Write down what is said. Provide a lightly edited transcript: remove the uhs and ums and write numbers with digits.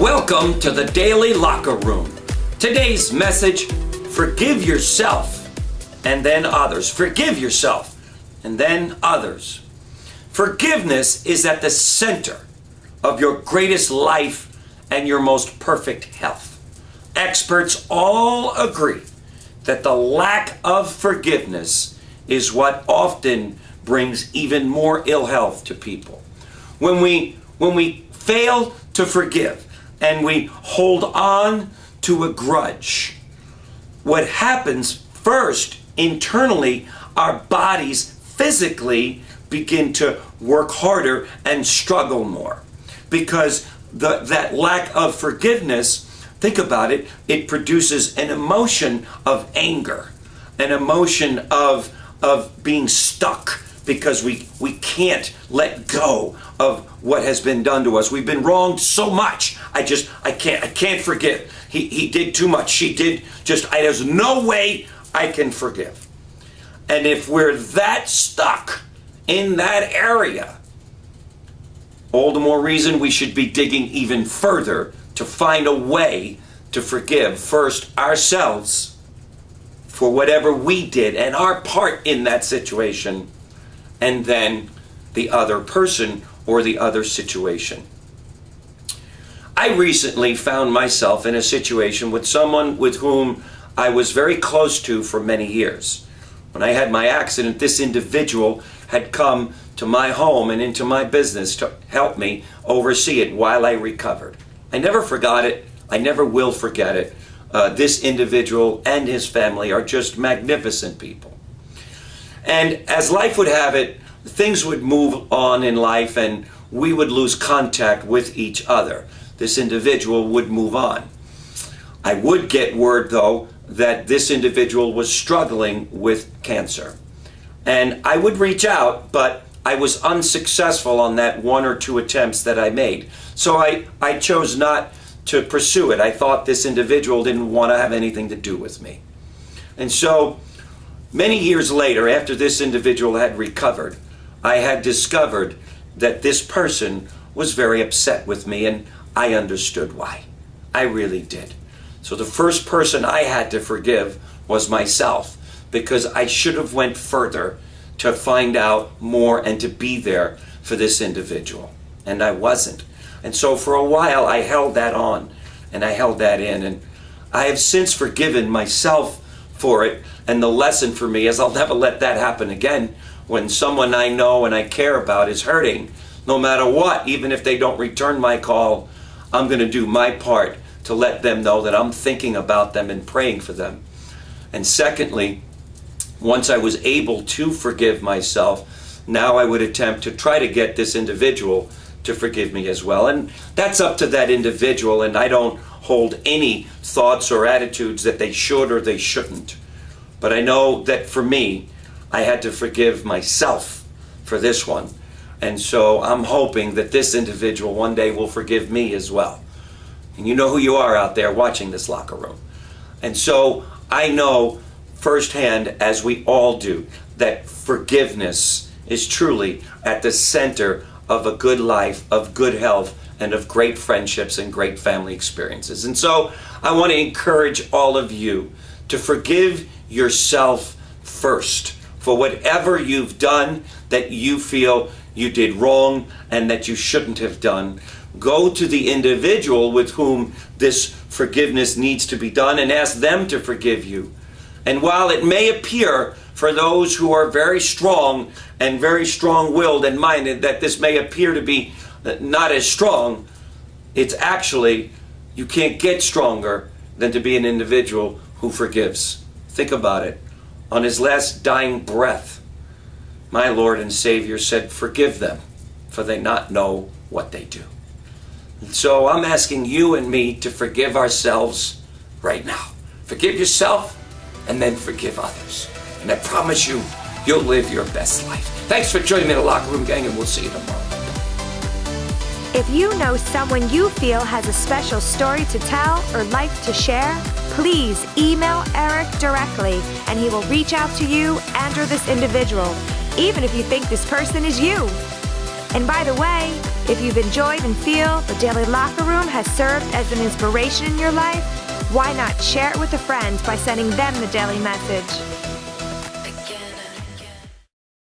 Welcome to the Daily Locker Room. Today's message, forgive yourself and then others. Forgive yourself and then others. Forgiveness is at the center of your greatest life and your most perfect health. Experts all agree that the lack of forgiveness is what often brings even more ill health to people. When we fail to forgive and we hold on to a grudge, what happens first internally, our bodies physically begin to work harder and struggle more, because that lack of forgiveness, think about it, it produces an emotion of anger, an emotion of being stuck, because we can't let go of what has been done to us. We've been wronged so much. I can't forgive. He did too much. She did there's no way I can forgive. And if we're that stuck in that area, all the more reason we should be digging even further to find a way to forgive first ourselves for whatever we did and our part in that situation, and then the other person or the other situation. I recently found myself in a situation with someone with whom I was very close to for many years. When I had my accident, this individual had come to my home and into my business to help me oversee it while I recovered. I never forgot it. I never will forget it. This individual and his family are just magnificent people. And as life would have it, things would move on in life and we would lose contact with each other. This individual would move on. I would get word, though, that this individual was struggling with cancer. And I would reach out, but I was unsuccessful on that one or two attempts that I made. So I chose not to pursue it. I thought this individual didn't want to have anything to do with me. And so many years later, after this individual had recovered, I had discovered that this person was very upset with me, and I understood why. I really did. So the first person I had to forgive was myself, because I should have went further to find out more and to be there for this individual. And I wasn't. And so for a while I held that on and I held that in. And I have since forgiven myself for it. And the lesson for me is I'll never let that happen again. When someone I know and I care about is hurting, no matter what, even if they don't return my call, I'm going to do my part to let them know that I'm thinking about them and praying for them. And secondly, once I was able to forgive myself, now I would attempt to try to get this individual to forgive me as well. And that's up to that individual, and I don't hold any thoughts or attitudes that they should or they shouldn't. But I know that for me, I had to forgive myself for this one. And so I'm hoping that this individual one day will forgive me as well. And you know who you are out there watching this locker room. And so I know firsthand, as we all do, that forgiveness is truly at the center of a good life, of good health, and of great friendships and great family experiences. And so I want to encourage all of you to forgive yourself first for whatever you've done that you feel you did wrong and that you shouldn't have done. Go to the individual with whom this forgiveness needs to be done and ask them to forgive you. And while it may appear for those who are very strong and very strong-willed and minded that this may appear to be not as strong, it's actually, you can't get stronger than to be an individual who forgives. Think about it. On his last dying breath, my Lord and Savior said, "Forgive them, for they not know what they do." And so I'm asking you and me to forgive ourselves right now. Forgive yourself and then forgive others. And I promise you, you'll live your best life. Thanks for joining me in the Locker Room, gang, and we'll see you tomorrow. If you know someone you feel has a special story to tell or life to share, please email Eric directly and he will reach out to you and or this individual, even if you think this person is you. And by the way, if you've enjoyed and feel the Daily Locker Room has served as an inspiration in your life, why not share it with a friend by sending them the daily message?